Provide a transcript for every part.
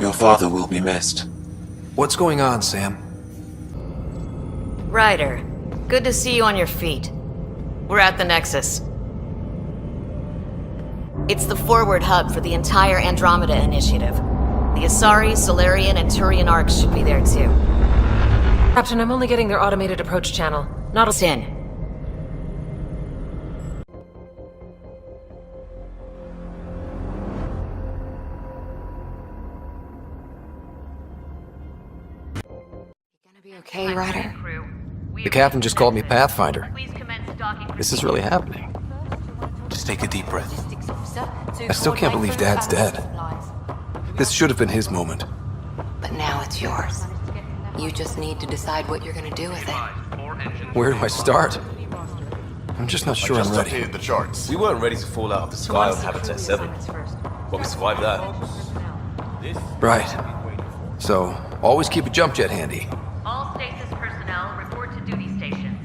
Your father will be missed. What's going on, Sam? Ryder, good to see you on your feet. We're at the Nexus. It's the forward hub for the entire Andromeda initiative. The Asari, Solarian, and Turian arcs should be there too. Captain, I'm only getting their automated approach channel. Not a... In. Okay, Ryder? The captain just called me Pathfinder. This is really happening. Just take a deep breath. I still can't believe Dad's dead. This should have been his moment. But now it's yours. You just need to decide what you're gonna do with it. Where do I start? I'm just not sure I'm ready. Updated the charts. We weren't ready to fall out of the sky on Habitat 7. But we survived that. Right. So, always keep a jump jet handy. All stasis personnel report to duty stations.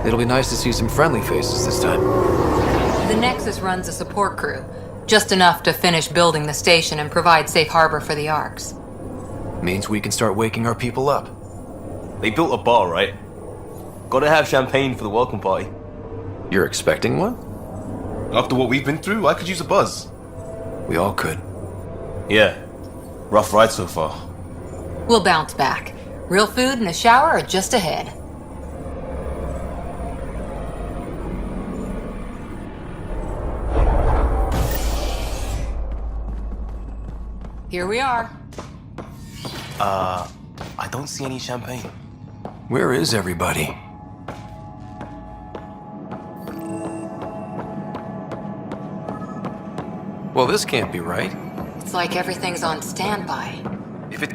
It'll be nice to see some friendly faces this time. The Nexus runs a support crew, just enough to finish building the station and provide safe harbor for the arcs. Means we can start waking our people up. They built a bar, right? Gotta have champagne for the welcome party. You're expecting one? After what we've been through, I could use a buzz. We all could. Yeah. Rough ride so far. We'll bounce back. Real food and a shower are just ahead. Here we are. I don't see any champagne. Where is everybody? Well, this can't be right. It's like everything's on standby. If it...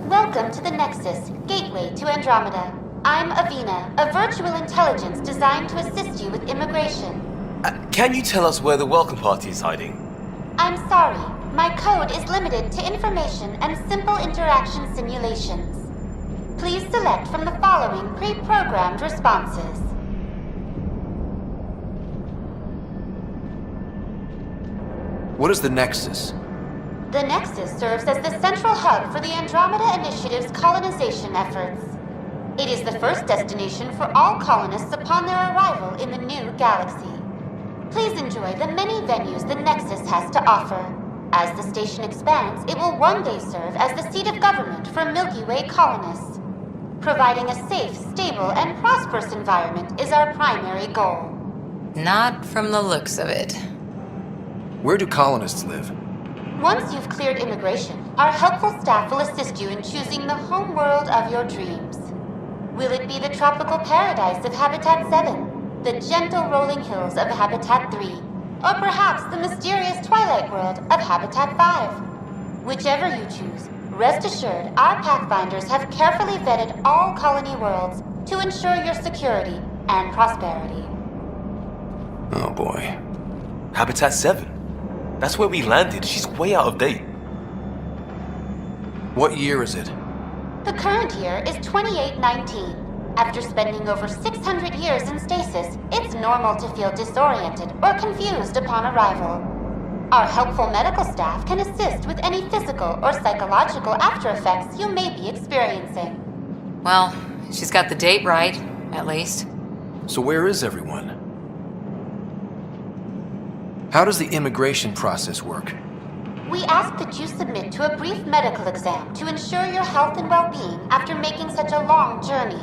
Welcome to the Nexus, gateway to Andromeda. I'm Avina, a virtual intelligence designed to assist you with immigration. Can you tell us where the welcome party is hiding? I'm sorry, my code is limited to information and simple interaction simulations. Please select from the following pre-programmed responses. What is the Nexus? The Nexus serves as the central hub for the Andromeda Initiative's colonization efforts. It is the first destination for all colonists upon their arrival in the new galaxy. Please enjoy the many venues the Nexus has to offer. As the station expands, it will one day serve as the seat of government for Milky Way colonists. Providing a safe, stable, and prosperous environment is our primary goal. Not from the looks of it. Where do colonists live? Once you've cleared immigration, our helpful staff will assist you in choosing the home world of your dreams. Will it be the tropical paradise of Habitat 7, the gentle rolling hills of Habitat 3, or perhaps the mysterious twilight world of Habitat 5? Whichever you choose, rest assured our Pathfinders have carefully vetted all colony worlds to ensure your security and prosperity. Oh boy. Habitat 7? That's where we landed. She's way out of date. What year is it? The current year is 2819. After spending over 600 years in stasis, it's normal to feel disoriented or confused upon arrival. Our helpful medical staff can assist with any physical or psychological after effects you may be experiencing. Well, she's got the date right, at least. So where is everyone? How does the immigration process work? We ask that you submit to a brief medical exam to ensure your health and well-being after making such a long journey.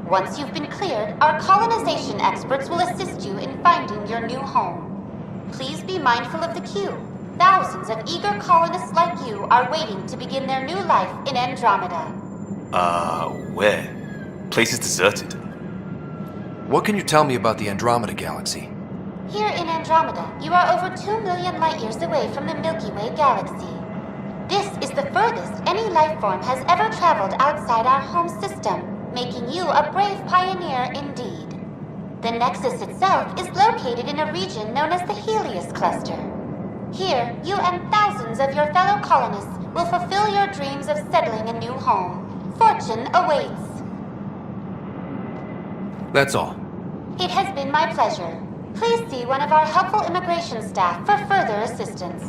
Once you've been cleared, our colonization experts will assist you in finding your new home. Please be mindful of the queue. Thousands of eager colonists like you are waiting to begin their new life in Andromeda. Where? Place is deserted. What can you tell me about the Andromeda galaxy? Here in Andromeda, you are over 2 million light-years away from the Milky Way galaxy. This is the furthest any life form has ever traveled outside our home system, making you a brave pioneer indeed. The Nexus itself is located in a region known as the Helios Cluster. Here, you and thousands of your fellow colonists will fulfill your dreams of settling a new home. Fortune awaits. That's all. It has been my pleasure. Please see one of our helpful immigration staff for further assistance.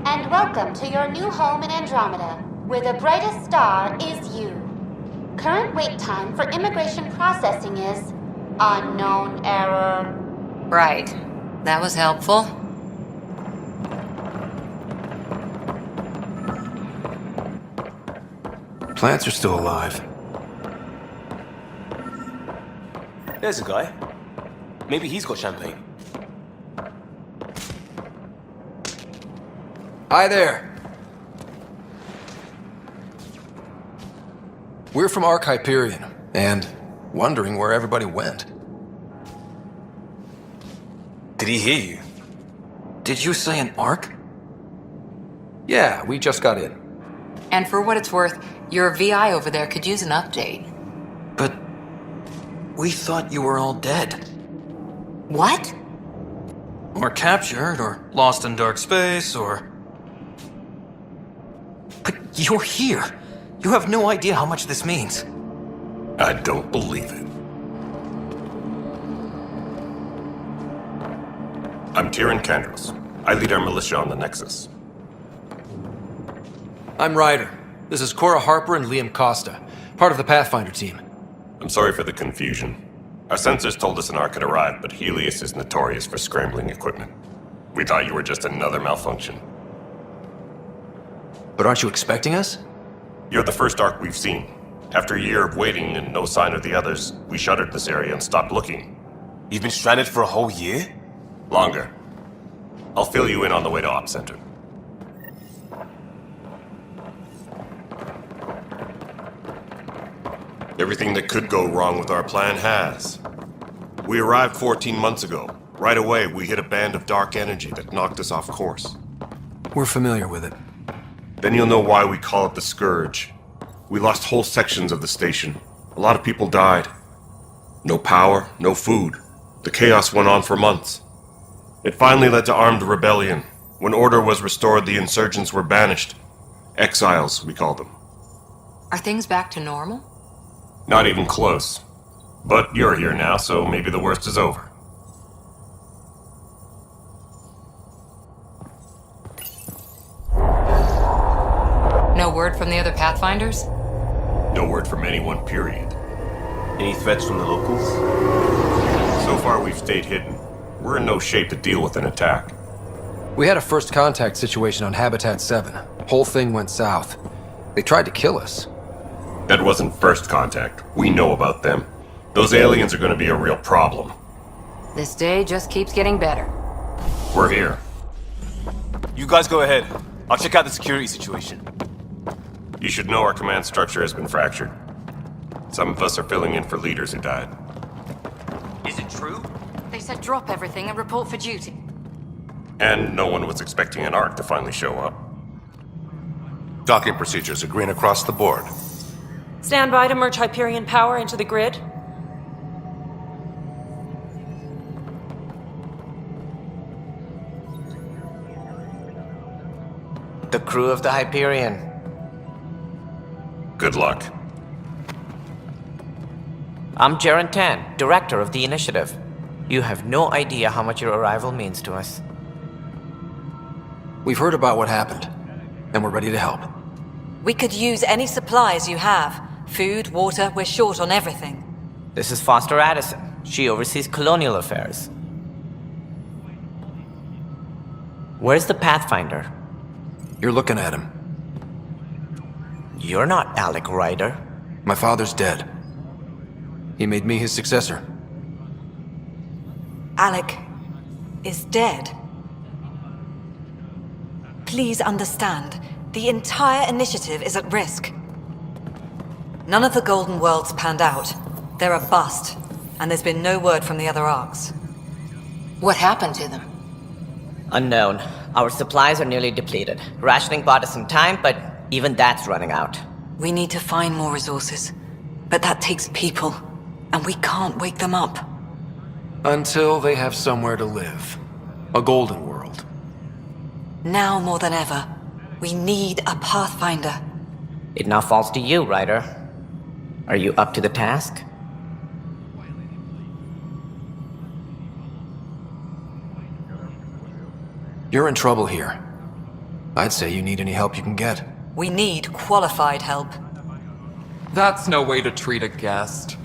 And welcome to your new home in Andromeda, where the brightest star is you. Current wait time for immigration processing is unknown error. Right. That was helpful. Plants are still alive. There's a guy. Maybe he's got champagne. Hi there. We're from Ark Hyperion, and wondering where everybody went. Did he hear you? Did you say an Ark? Yeah, we just got in. And for what it's worth, your VI over there could use an update. But we thought you were all dead. What? Or captured, or lost in dark space, or... But you're here. You have no idea how much this means. I don't believe it. I'm Tyrion Kandros. I lead our militia on the Nexus. I'm Ryder. This is Cora Harper and Liam Costa, part of the Pathfinder team. I'm sorry for the confusion. Our sensors told us an Ark had arrived, but Helios is notorious for scrambling equipment. We thought you were just another malfunction. But aren't you expecting us? You're the first Ark we've seen. After a year of waiting and no sign of the others, we shuttered this area and stopped looking. You've been stranded for a whole year? Longer. I'll fill you in on the way to Op Center. Everything that could go wrong with our plan has. We arrived 14 months ago. Right away, we hit a band of dark energy that knocked us off course. We're familiar with it. Then you'll know why we call it the Scourge. We lost whole sections of the station. A lot of people died. No power, no food. The chaos went on for months. It finally led to armed rebellion. When order was restored, the insurgents were banished. Exiles, we call them. Are things back to normal? Not even close. But you're here now, so maybe the worst is over. No word from the other Pathfinders? No word from anyone, period. Any threats from the locals? So far, we've stayed hidden. We're in no shape to deal with an attack. We had a first contact situation on Habitat 7. Whole thing went south. They tried to kill us. That wasn't first contact. We know about them. Those aliens are going to be a real problem. This day just keeps getting better. We're here. You guys go ahead. I'll check out the security situation. You should know our command structure has been fractured. Some of us are filling in for leaders who died. Is it true? They said drop everything and report for duty. And no one was expecting an Ark to finally show up. Docking procedures are green across the board. Stand by to merge Hyperion power into the grid. The crew of the Hyperion. Good luck. I'm Jaren Tan, director of the initiative. You have no idea how much your arrival means to us. We've heard about what happened, and we're ready to help. We could use any supplies you have. Food, water, we're short on everything. This is Foster Addison. She oversees colonial affairs. Where's the Pathfinder? You're looking at him. You're not Alec Ryder. My father's dead. He made me his successor. Alec is dead. Please understand, the entire initiative is at risk. None of the Golden Worlds panned out. They're a bust, and there's been no word from the other arcs. What happened to them? Unknown. Our supplies are nearly depleted. Rationing bought us some time, but even that's running out. We need to find more resources, but that takes people, and we can't wake them up. Until they have somewhere to live. A golden world. Now more than ever, We need a Pathfinder. It now falls to you, Ryder. Are you up to the task? You're in trouble here. I'd say you need any help you can get. We need qualified help. That's no way to treat a guest.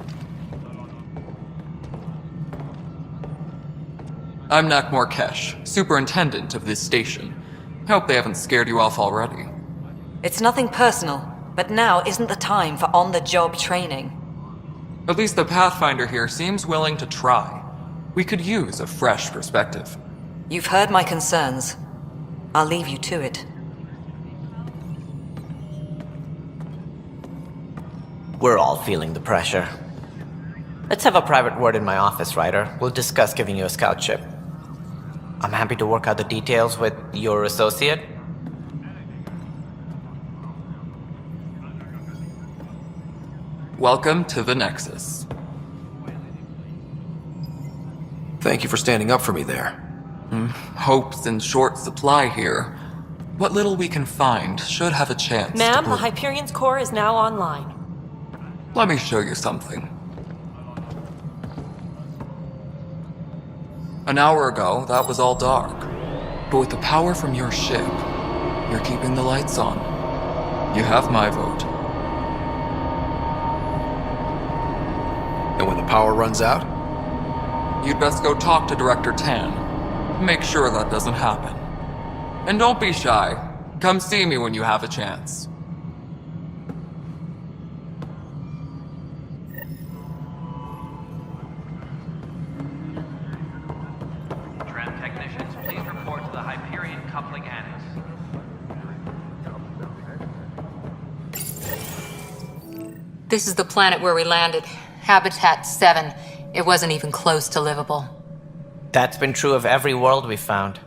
I'm Nakmor Kesh, superintendent of this station. Hope they haven't scared you off already. It's nothing personal, but now isn't the time for on-the-job training. At least the Pathfinder here seems willing to try. We could use a fresh perspective. You've heard my concerns. I'll leave you to it. We're all feeling the pressure. Let's have a private word in my office, Ryder. We'll discuss giving you a scout ship. I'm happy to work out the details with your associate. Welcome to the Nexus. Thank you for standing up for me there. Hope's in short supply here. What little we can find should have a chance. Ma'am, the Hyperion's core is now online. Let me show you something. An hour ago, that was all dark. But with the power from your ship, you're keeping the lights on. You have my vote. And when the power runs out? You'd best go talk to Director Tan. Make sure that doesn't happen. And don't be shy. Come see me when you have a chance. Tram technicians, please report to the Hyperion Coupling Annex. This is the planet where we landed. Habitat 7. It wasn't even close to livable. That's been true of every world we've found.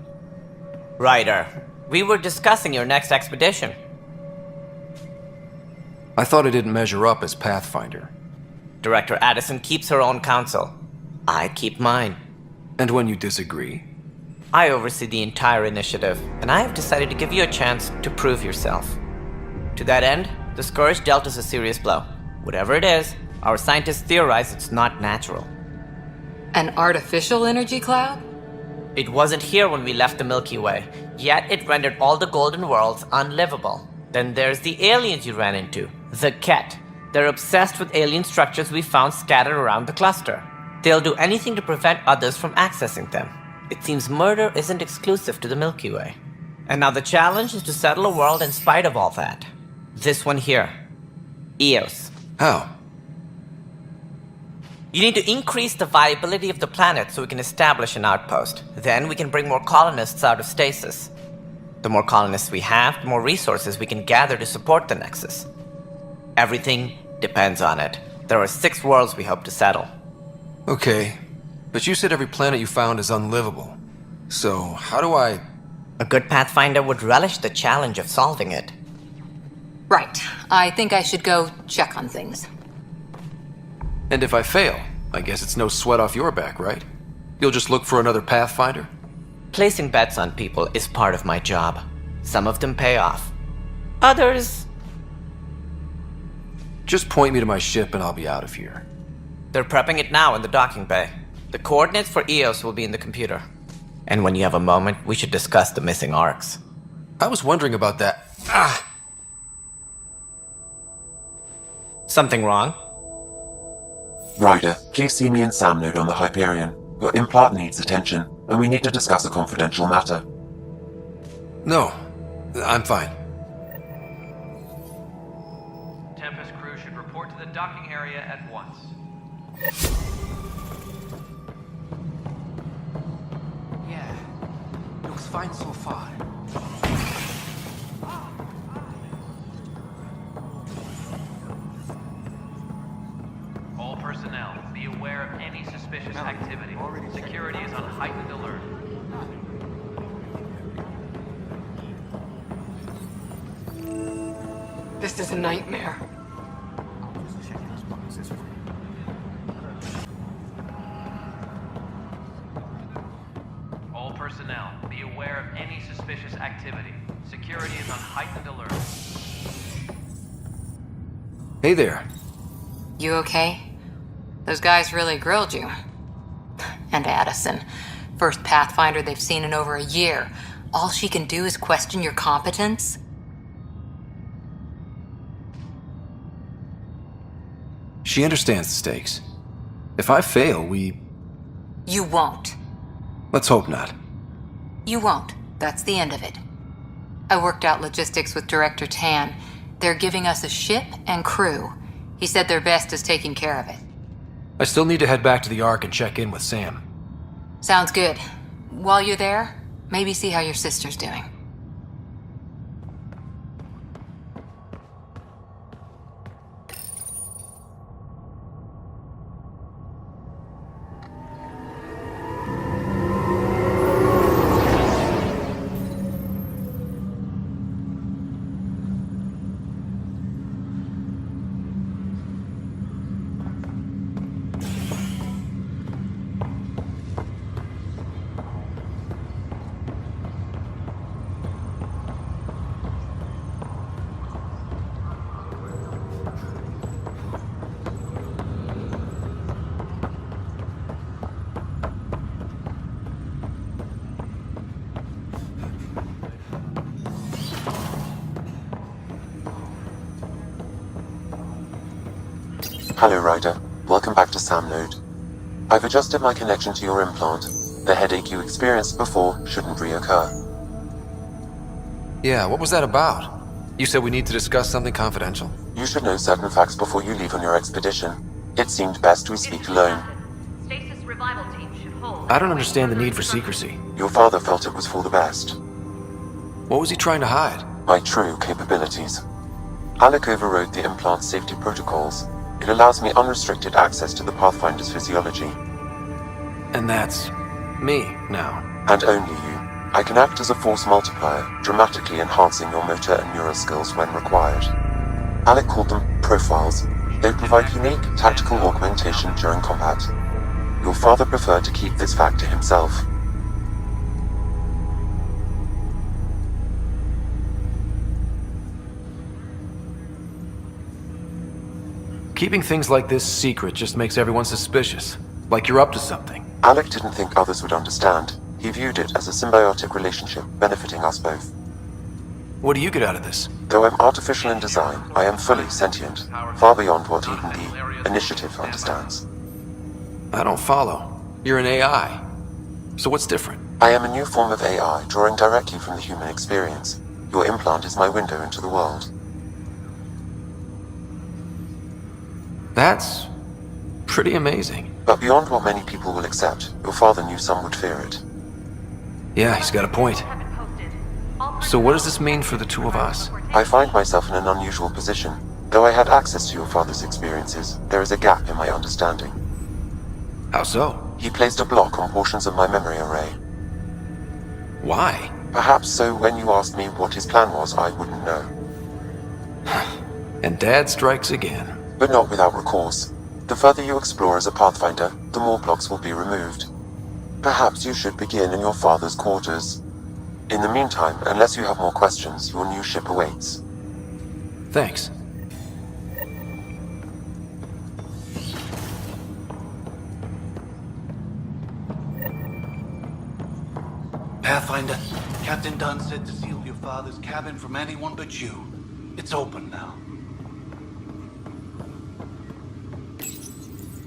Ryder, we were discussing your next expedition. I thought I didn't measure up as Pathfinder. Director Addison keeps her own counsel. I keep mine. And when you disagree? I oversee the entire initiative, and I have decided to give you a chance to prove yourself. To that end, the Scourge dealt us a serious blow. Whatever it is, our scientists theorize it's not natural. An artificial energy cloud? It wasn't here when we left the Milky Way, yet it rendered all the golden worlds unlivable. Then there's the aliens you ran into, the Ket. They're obsessed with alien structures we found scattered around the cluster. They'll do anything to prevent others from accessing them. It seems murder isn't exclusive to the Milky Way. And now the challenge is to settle a world in spite of all that. This one here. Eos. How? You need to increase the viability of the planet so we can establish an outpost. Then we can bring more colonists out of stasis. The more colonists we have, the more resources we can gather to support the Nexus. Everything depends on it. There are 6 worlds we hope to settle. Okay, but you said every planet you found is unlivable. So, how do I... A good Pathfinder would relish the challenge of solving it. Right. I think I should go check on things. And if I fail, I guess it's no sweat off your back, right? You'll just look for another Pathfinder? Placing bets on people is part of my job. Some of them pay off. Others... Just point me to my ship and I'll be out of here. They're prepping it now in the docking bay. The coordinates for Eos will be in the computer. And when you have a moment, we should discuss the missing arcs. I was wondering about that. Something wrong? Ryder, please see me and Sam Node on the Hyperion. Your implant needs attention, and we need to discuss a confidential matter. No, I'm fine. Tempest crew should report to the docking area at once. Yeah, looks fine so far. All personnel, be aware of any suspicious activity. Security is on heightened alert. This is a nightmare. All personnel, be aware of any suspicious activity. Security Security is on heightened alert. Hey there. You okay? Those guys really grilled you. And Addison. First Pathfinder they've seen in over a year. All she can do is question your competence? She understands the stakes. If I fail, You won't. Let's hope not. You won't. That's the end of it. I worked out logistics with Director Tan. They're giving us a ship and crew. He said their best is taking care of it. I still need to head back to the Ark and check in with Sam. Sounds good. While you're there, maybe see how your sister's doing. Hello, Ryder. Welcome back to Sam Node. I've adjusted my connection to your implant. The headache you experienced before shouldn't reoccur. Yeah, what was that about? You said we need to discuss something confidential? You should know certain facts before you leave on your expedition. It seemed best we speak alone. Stasis revival team should hold. I don't understand the need for secrecy. Your father felt it was for the best. What was he trying to hide? My true capabilities. Alec overrode the implant's safety protocols. It allows me unrestricted access to the Pathfinder's physiology. And that's me now. And only you. I can act as a force multiplier, dramatically enhancing your motor and neural skills when required. Alec called them profiles. They provide unique tactical augmentation during combat. Your father preferred to keep this fact to himself. Keeping things like this secret just makes everyone suspicious. Like you're up to something. Alec didn't think others would understand. He viewed it as a symbiotic relationship benefiting us both. What do you get out of this? Though I'm artificial in design, I am fully sentient, far beyond what even the Initiative understands. I don't follow. You're an AI. So what's different? I am a new form of AI, drawing directly from the human experience. Your implant is my window into the world. That's pretty amazing. But beyond what many people will accept, your father knew some would fear it. Yeah, he's got a point. So what does this mean for the two of us? I find myself in an unusual position. Though I had access to your father's experiences, there is a gap in my understanding. How so? He placed a block on portions of my memory array. Why? Perhaps so when you asked me what his plan was, I wouldn't know. And Dad strikes again. But not without recourse. The further you explore as a Pathfinder, the more blocks will be removed. Perhaps you should begin in your father's quarters. In the meantime, unless you have more questions, your new ship awaits. Thanks. Pathfinder, Captain Dunn said to seal your father's cabin from anyone but you. It's open now.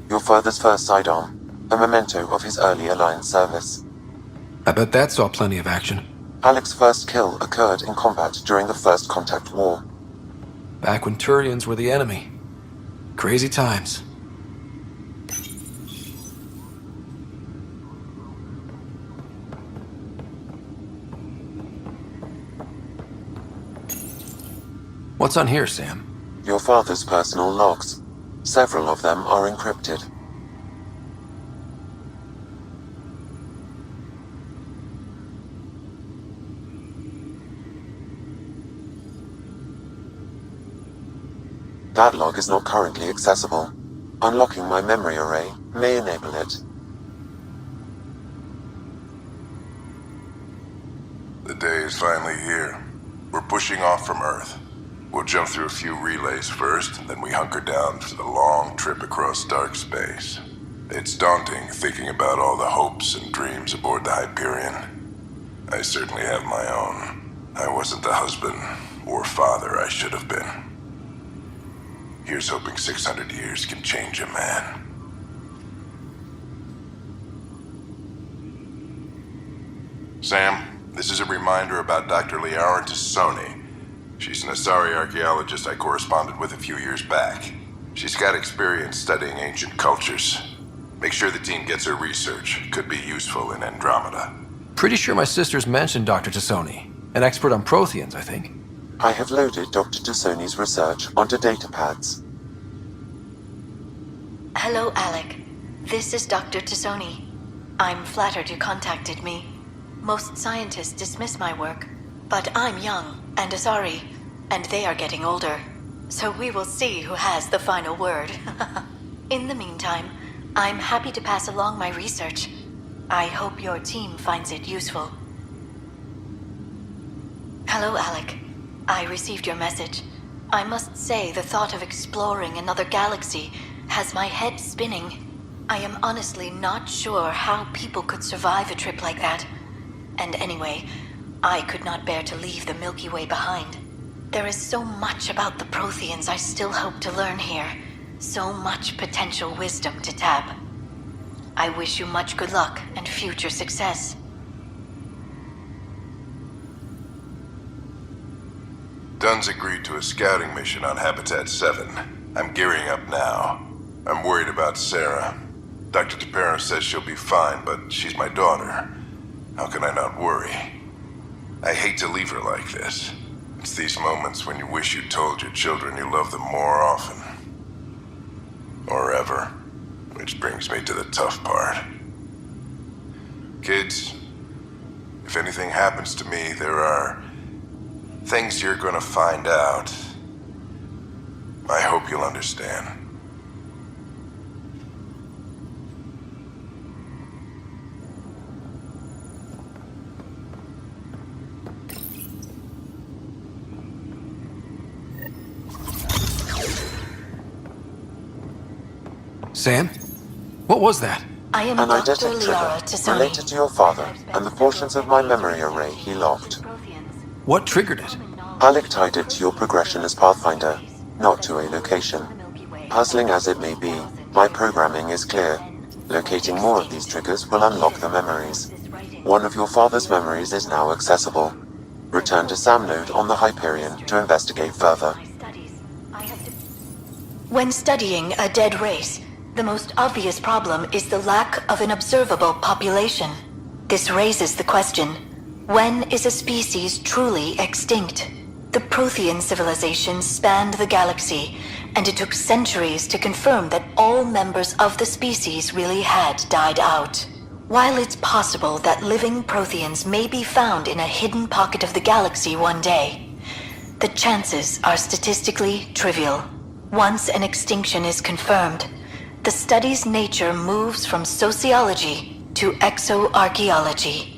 Your father's first sidearm, a memento of his early Alliance service. I bet that saw plenty of action. Alec's first kill occurred in combat during the First Contact War. Back when Turians were the enemy. Crazy times. What's on here, Sam? Your father's personal logs. Several of them are encrypted. That log is not currently accessible. Unlocking my memory array may enable it. The day is finally here. We're pushing pushing off from Earth. We'll jump through a few relays first, and then we hunker down for the long trip across dark space. It's daunting thinking about all the hopes and dreams aboard the Hyperion. I certainly have my own. I wasn't the husband or father I should have been. Here's hoping 600 years can change a man. Sam, this is a reminder about Dr. Liara Tassoni. She's an Asari archaeologist I corresponded with a few years back. She's got experience studying ancient cultures. Make sure the team gets her research. Could be useful in Andromeda. Pretty sure my sister's mentioned Dr. Tassoni. An expert on Protheans, I think. I have loaded Dr. Tassoni's research onto datapads. Hello, Alec. This is Dr. Tassoni. I'm flattered you contacted me. Most scientists dismiss my work, but I'm young and Asari, and they are getting older. So we will see who has the final word. In the meantime, I'm happy to pass along my research. I hope your team finds it useful. Hello, Alec. I received your message. I must say the thought of exploring another galaxy has my head spinning. I am honestly not sure how people could survive a trip like that. And anyway, I could not bear to leave the Milky Way behind. There is so much about the Protheans I still hope to learn here. So much potential wisdom to tap. I wish you much good luck and future success. Dunn's agreed to a scouting mission on Habitat 7. I'm gearing up now. I'm worried about Sarah. Dr. Tapero says she'll be fine, but she's my daughter. How can I not worry? I hate to leave her like this. It's these moments when you wish you told your children you love them more often. Or ever. Which brings me to the tough part. Kids, if anything happens to me, there are things you're gonna find out. I hope you'll understand. Sam? What was that? I am An Dr. eidetic Liara trigger Tassoni. related to your father and the portions of my memory array he locked. What triggered it? Alec tied it to your progression as Pathfinder, not to a location. Puzzling as it may be, my programming is clear. Locating more of these triggers will unlock the memories. One of your father's memories is now accessible. Return to Sam Node on the Hyperion to investigate further. When studying a dead race, the most obvious problem is the lack of an observable population. This raises the question, when is a species truly extinct? The Prothean civilization spanned the galaxy, and it took centuries to confirm that all members of the species really had died out. While it's possible that living Protheans may be found in a hidden pocket of the galaxy one day, the chances are statistically trivial. Once an extinction is confirmed, the study's nature moves from sociology to exoarchaeology.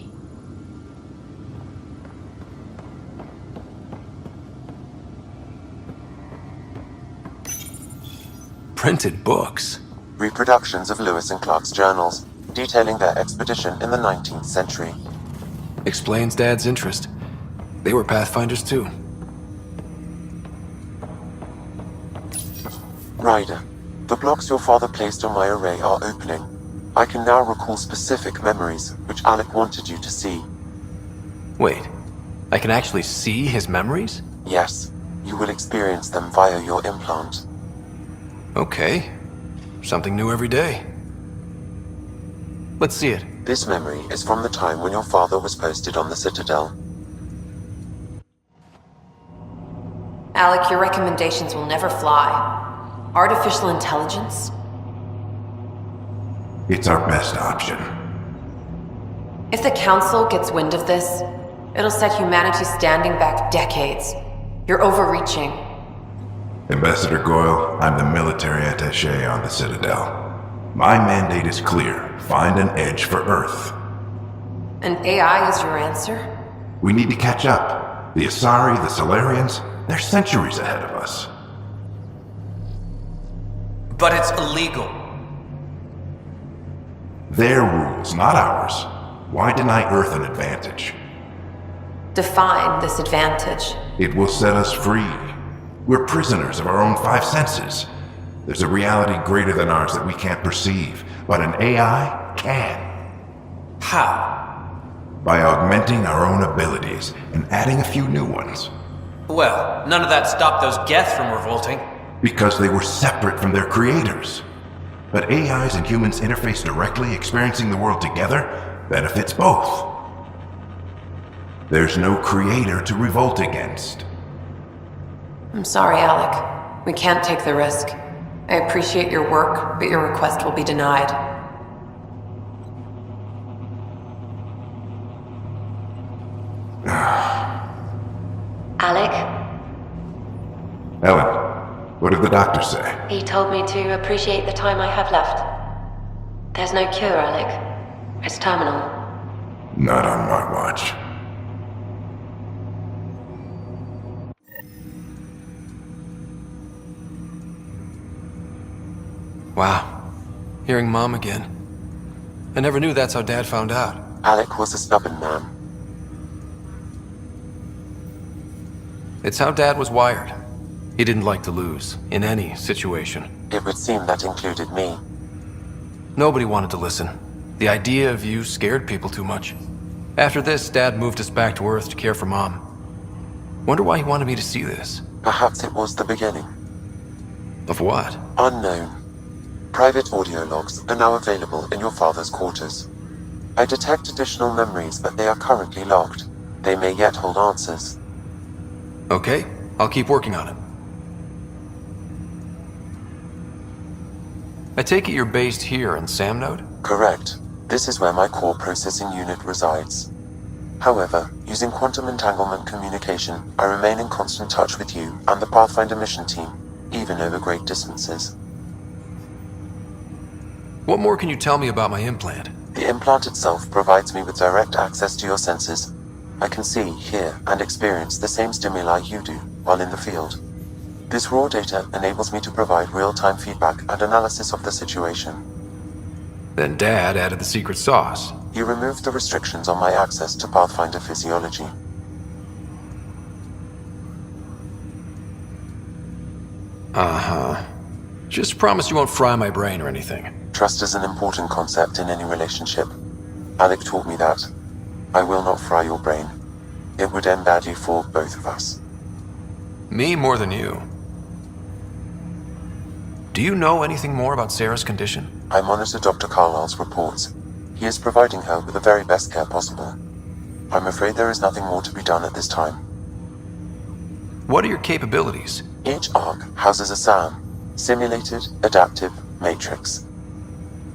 Printed books. Reproductions of Lewis and Clark's journals, detailing their expedition in the 19th century. Explains Dad's interest. They were Pathfinders too. Ryder, the blocks your father placed on my array are opening. I can now recall specific memories, which Alec wanted you to see. Wait, I can actually see his memories? Yes, you will experience them via your implant. Okay. Something new every day. Let's see it. This memory is from the time when your father was posted on the Citadel. Alec, your recommendations will never fly. Artificial intelligence? It's our best option. If the Council gets wind of this, it'll set humanity standing back decades. You're overreaching. Ambassador Goyle, I'm the military attaché on the Citadel. My mandate is clear. Find an edge for Earth. And AI is your answer? We need to catch up. The Asari, the Solarians, they're centuries ahead of us. But it's illegal. Their rules, not ours. Why deny Earth an advantage? Define this advantage. It will set us free. We're prisoners of our own five senses. There's a reality greater than ours that we can't perceive, but an AI can. How? By augmenting our own abilities and adding a few new ones. Well, none of that stopped those Geth from revolting. Because they were separate from their creators. But AIs and humans interface directly, experiencing the world together benefits both. There's no creator to revolt against. I'm sorry, Alec. We can't take the risk. I appreciate your work, but your request will be denied. Alec? Ellen, what did the doctor say? He told me to appreciate the time I have left. There's no cure, Alec. It's terminal. Not on my watch. Wow. Hearing Mom again. I never knew that's how Dad found out. Alec was a stubborn man. It's how Dad was wired. He didn't like to lose, in any situation. It would seem that included me. Nobody wanted to listen. The idea of you scared people too much. After this, Dad moved us back to Earth to care for Mom. Wonder why he wanted me to see this. Perhaps it was the beginning. Of what? Unknown. Private audio logs are now available in your father's quarters. I detect additional memories, but they are currently logged. They may yet hold answers. Okay, I'll keep working on it. I take it you're based here in Sam Node? Correct. This is where my core processing unit resides. However, using quantum entanglement communication, I remain in constant touch with you and the Pathfinder mission team, even over great distances. What more can you tell me about my implant? The implant itself provides me with direct access to your senses. I can see, hear, and experience the same stimuli you do while in the field. This raw data enables me to provide real-time feedback and analysis of the situation. Then Dad added the secret sauce. He removed the restrictions on my access to Pathfinder physiology. Uh-huh. Just promise you won't fry my brain or anything. Trust is an important concept in any relationship. Alec taught me that. I will not fry your brain. It would end badly for both of us. Me more than you. Do you know anything more about Sarah's condition? I monitor Dr. Carlisle's reports. He is providing her with the very best care possible. I'm afraid there is nothing more to be done at this time. What are your capabilities? Each arc houses a SAM, Simulated Adaptive Matrix.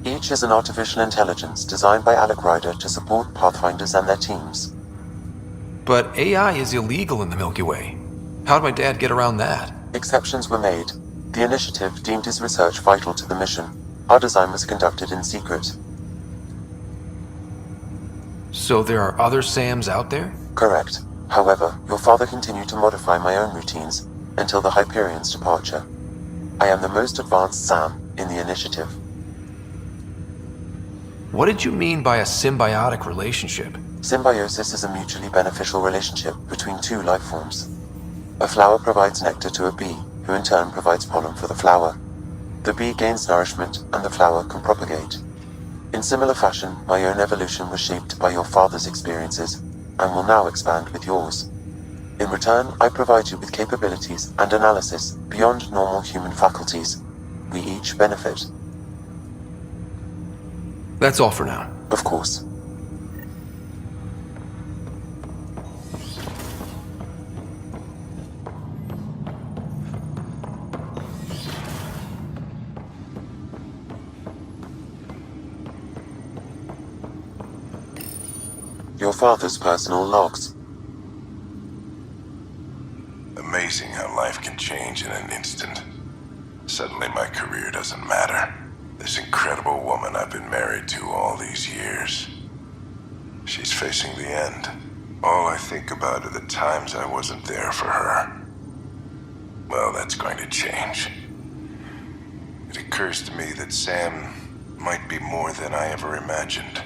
Each is an artificial intelligence designed by Alec Ryder to support Pathfinders and their teams. But AI is illegal in the Milky Way. How'd my dad get around that? Exceptions were made. The initiative deemed his research vital to the mission. Our design was conducted in secret. So there are other SAMs out there? Correct. However, your father continued to modify my own routines until the Hyperion's departure. I am the most advanced SAM in the initiative. What did you mean by a symbiotic relationship? Symbiosis is a mutually beneficial relationship between two life forms. A flower provides nectar to a bee, who in turn provides pollen for the flower. The bee gains nourishment, and the flower can propagate. In similar fashion, my own evolution was shaped by your father's experiences, and will now expand with yours. In return, I provide you with capabilities and analysis beyond normal human faculties. We each benefit. That's all for now. Of course. Your father's personal logs. Amazing how life can change in an instant. Suddenly my career doesn't matter. This incredible woman I've been married to all these years. She's facing the end. All I think about are the times I wasn't there for her. Well, that's going to change. It occurs to me that Sam might be more than I ever imagined.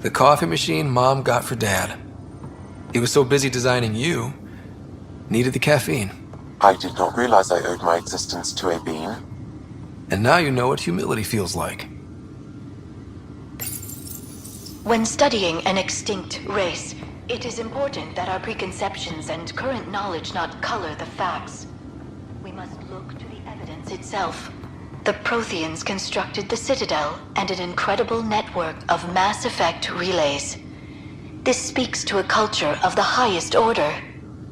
The coffee machine Mom got for Dad. He was so busy designing you, needed the caffeine. I did not realize I owed my existence to a bean. And now you know what humility feels like. When studying an extinct race, it is important that our preconceptions and current knowledge not color the facts. We must look to the evidence itself. The Protheans constructed the Citadel and an incredible network of mass effect relays. This speaks to a culture of the highest order.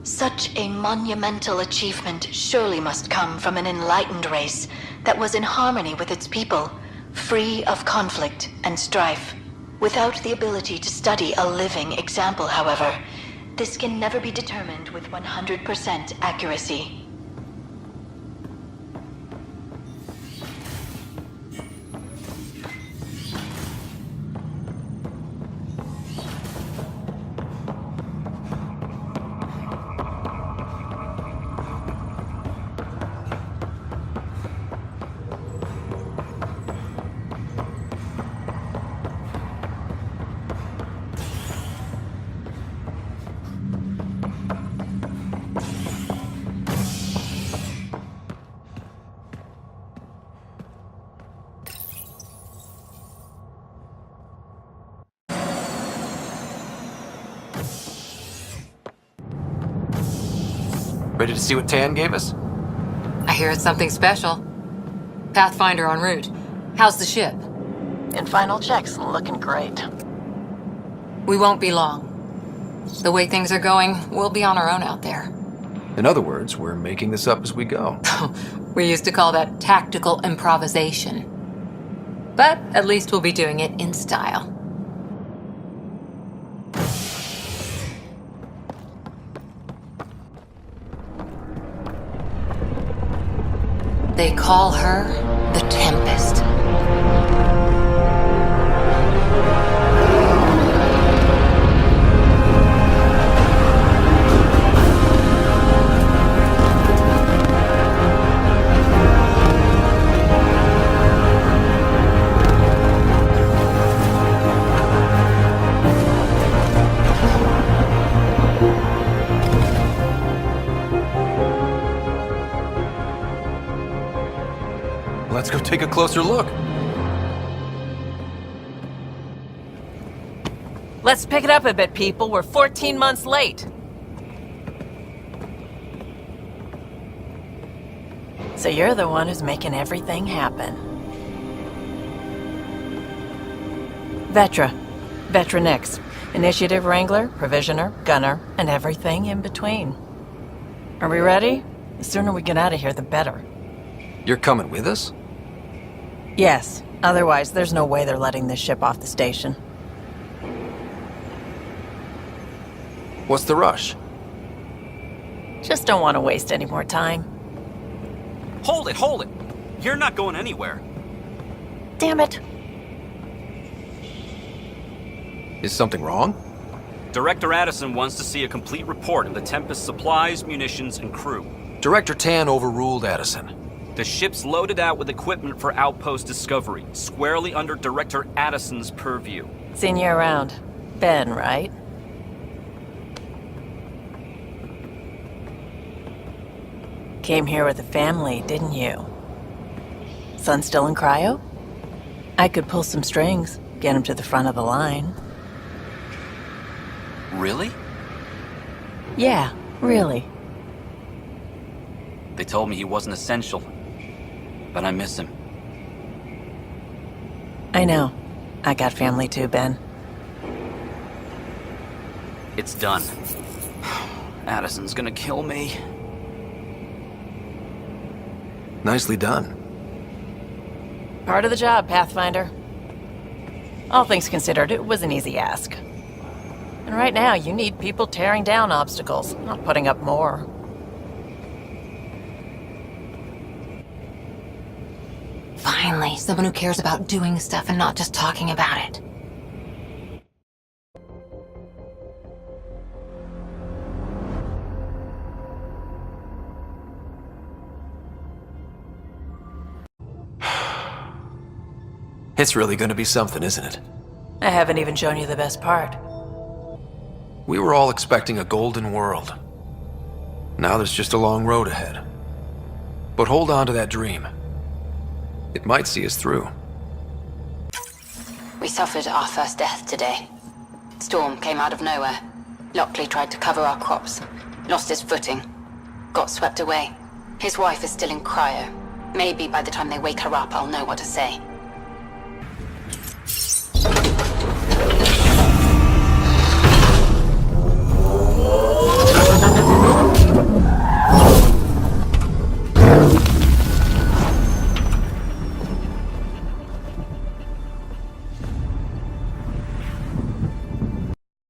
Such a monumental achievement surely must come from an enlightened race that was in harmony with its people, free of conflict and strife. Without the ability to study a living example, however, this can never be determined with 100% accuracy. Ready to see what Tan gave us? I hear it's something special. Pathfinder en route. How's the ship? In final checks, looking great. We won't be long. The way things are going, we'll be on our own out there. In other words, we're making this up as we go. We used to call that tactical improvisation. But at least we'll be doing it in style. They call her the Tempest. Let's go take a closer look. Let's pick it up a bit, people. We're 14 months late. So you're the one who's making everything happen. Vetra Nix. Initiative Wrangler, Provisioner, Gunner, and everything in between. Are we ready? The sooner we get out of here, the better. You're coming with us? Yes. Otherwise, there's no way they're letting this ship off the station. What's the rush? Just don't want to waste any more time. Hold it! You're not going anywhere. Damn it. Is something wrong? Director Addison wants to see a complete report of the Tempest's supplies, munitions, and crew. Director Tan overruled Addison. The ship's loaded out with equipment for outpost discovery, squarely under Director Addison's purview. Seen you around. Ben, right? Came here with a family, didn't you? Son still in cryo? I could pull some strings, get him to the front of the line. Really? Yeah, really. They told me he wasn't essential, but I miss him. I know. I got family too, Ben. It's done. Addison's gonna kill me. Nicely done. Part of the job, Pathfinder. All things considered, it was an easy ask. And right now, you need people tearing down obstacles, not putting up more. Finally, someone who cares about doing stuff and not just talking about it. It's really gonna be something, isn't it? I haven't even shown you the best part. We were all expecting a golden world. Now there's just a long road ahead. But hold on to that dream. It might see us through. We suffered our first death today. Storm came out of nowhere. Lockley tried to cover our crops. Lost his footing. Got swept away. His wife is still in cryo. Maybe by the time they wake her up, I'll know what to say.